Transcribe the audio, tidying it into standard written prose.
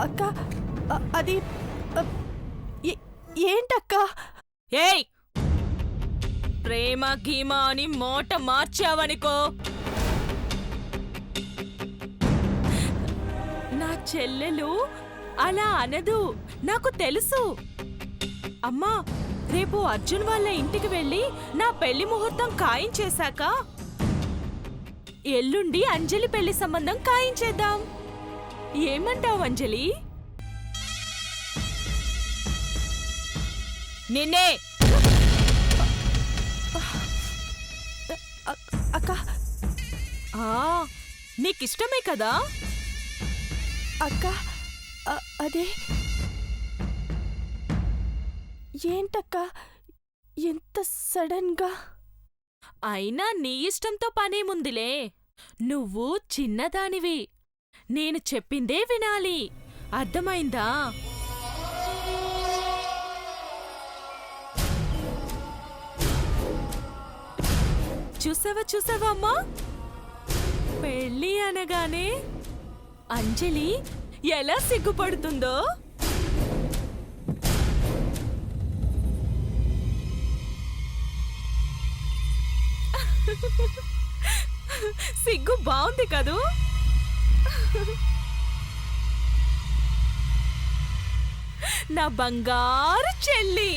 అక్క అది ఏంటక్క? ఏయ్, ప్రేమ గీమా అని మోట మార్చావనుకో, నా చెల్లెలు అలా అనదు, నాకు తెలుసు. అమ్మా, రేపు అర్జున్ వాళ్ళ ఇంటికి వెళ్ళి నా పెళ్లి ముహూర్తం ఖాయించేశాక ఎల్లుండి అంజలి పెళ్లి సంబంధం ఖాయించేద్దాం. ఏమంటావు అంజలి? నిన్నే అక్క. నీకిష్టమే కదా అక్క? అదే ఏంటక్క ఎంత సడన్ గా? అయినా నీ ఇష్టంతో పనేముందిలే, నువ్వు చిన్నదానివి, నేను చెప్పిందే వినాలి, అర్థమైందా? చూసావా అమ్మా, పెళ్ళి అనగానే అంజలి ఎలా సిగ్గుపడుతుందో. సిగ్గు బాగుంది కదూ? నా బంగారు చెల్లి.